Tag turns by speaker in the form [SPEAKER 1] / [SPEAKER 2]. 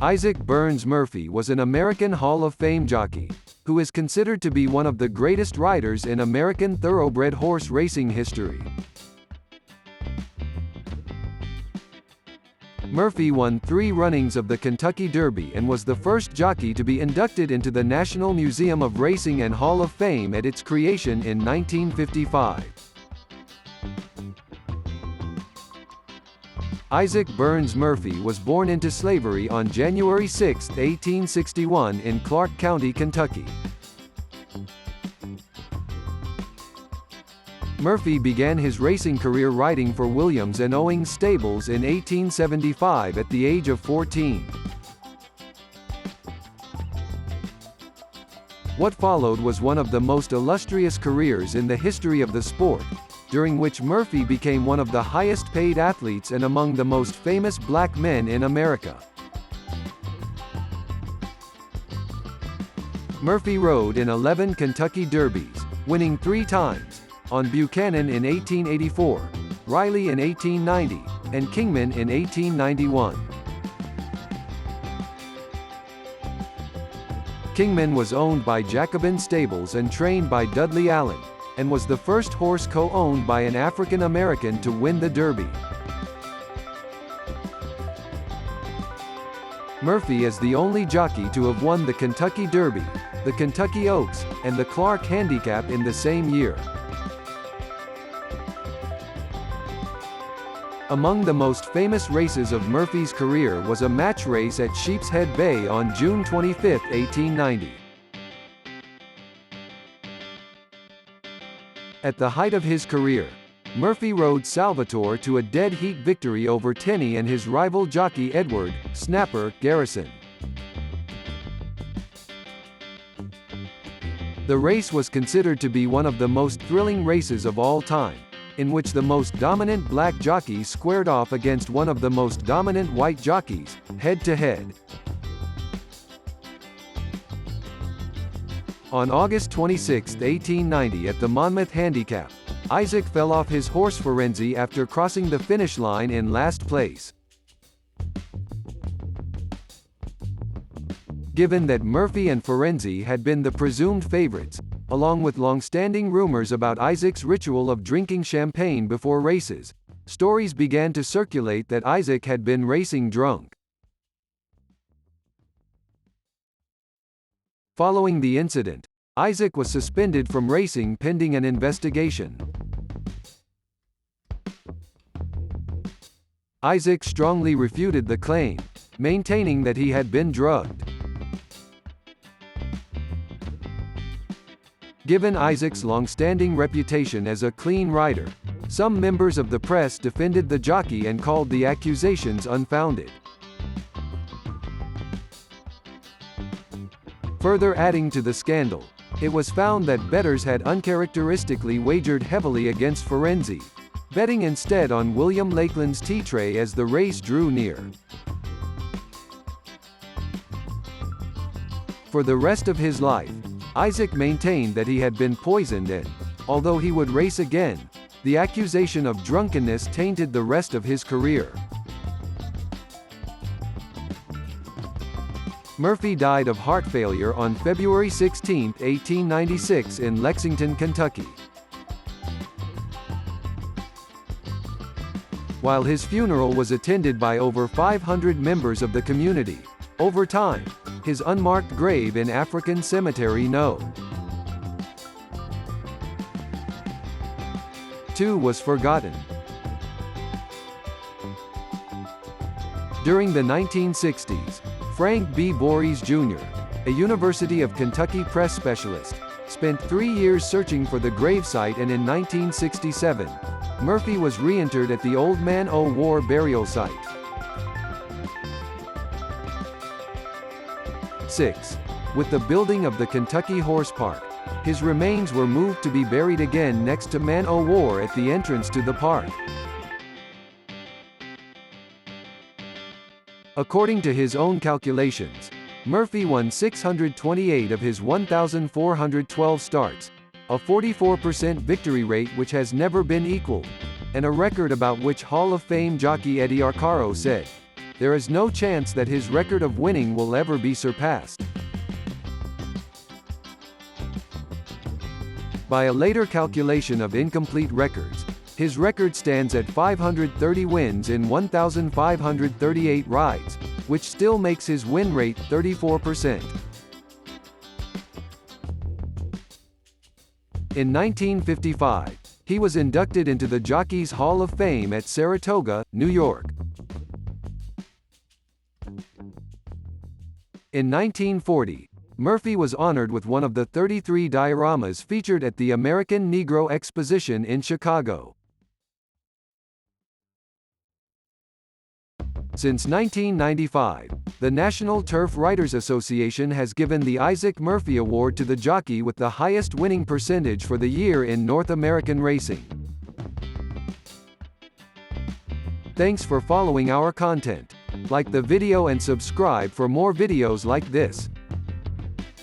[SPEAKER 1] Isaac Burns Murphy was an American Hall of Fame jockey, who is considered to be one of the greatest riders in American thoroughbred horse racing history. Murphy won 3 runnings of the Kentucky Derby and was the first jockey to be inducted into the National Museum of Racing and Hall of Fame at its creation in 1955. Isaac Burns Murphy was born into slavery on January 6, 1861 in Clark County, Kentucky. Murphy began his racing career riding for Williams and Owings stables in 1875 at the age of 14. What followed was one of the most illustrious careers in the history of the sport, during which Murphy became one of the highest-paid athletes and among the most famous black men in America. Murphy rode in 11 Kentucky Derbies, winning 3 times, on Buchanan in 1884, Riley in 1890, and Kingman in 1891. Kingman was owned by Jacobin Stables and trained by Dudley Allen, and was the first horse co-owned by an African American to win the Derby. Murphy is the only jockey to have won the Kentucky Derby, the Kentucky Oaks, and the Clark Handicap in the same year. Among the most famous races of Murphy's career was a match race at Sheepshead Bay on June 25, 1890. At the height of his career, Murphy rode Salvatore to a dead-heat victory over Tenney and his rival jockey Edward "Snapper" Garrison. The race was considered to be one of the most thrilling races of all time, in which the most dominant black jockey squared off against one of the most dominant white jockeys, head-to-head. On August 26, 1890 at the Monmouth Handicap, Isaac fell off his horse Ferenzi after crossing the finish line in last place. Given that Murphy and Ferenzi had been the presumed favorites, along with long-standing rumors about Isaac's ritual of drinking champagne before races, stories began to circulate that Isaac had been racing drunk. Following the incident, Isaac was suspended from racing pending an investigation. Isaac strongly refuted the claim, maintaining that he had been drugged. Given Isaac's long-standing reputation as a clean rider, some members of the press defended the jockey and called the accusations unfounded. Further adding to the scandal, it was found that bettors had uncharacteristically wagered heavily against Ferenzi, betting instead on William Lakeland's T-Tray as the race drew near. For the rest of his life, Isaac maintained that he had been poisoned and, although he would race again, the accusation of drunkenness tainted the rest of his career. Murphy died of heart failure on February 16, 1896 in Lexington, Kentucky. While his funeral was attended by over 500 members of the community, over time, his unmarked grave in African Cemetery No. 2 was forgotten. During the 1960s, Frank B. Voorhees Jr., a University of Kentucky press specialist, spent 3 years searching for the gravesite, and in 1967, Murphy was reinterred at the Old Man O' War burial site. 6. With the building of the Kentucky Horse Park, his remains were moved to be buried again next to Man O' War at the entrance to the park. According to his own calculations, Murphy won 628 of his 1,412 starts, a 44% victory rate which has never been equaled, and a record about which Hall of Fame jockey Eddie Arcaro said, There is no chance that his record of winning will ever be surpassed. By a later calculation of incomplete records, his record stands at 530 wins in 1,538 rides, which still makes his win rate 34%. In 1955, he was inducted into the Jockeys Hall of Fame at Saratoga, New York. In 1940, Murphy was honored with one of the 33 dioramas featured at the American Negro Exposition in Chicago. Since 1995, the National Turf Writers Association has given the Isaac Murphy Award to the jockey with the highest winning percentage for the year in North American racing. Thanks for following our content. Like the video and subscribe for more videos like this.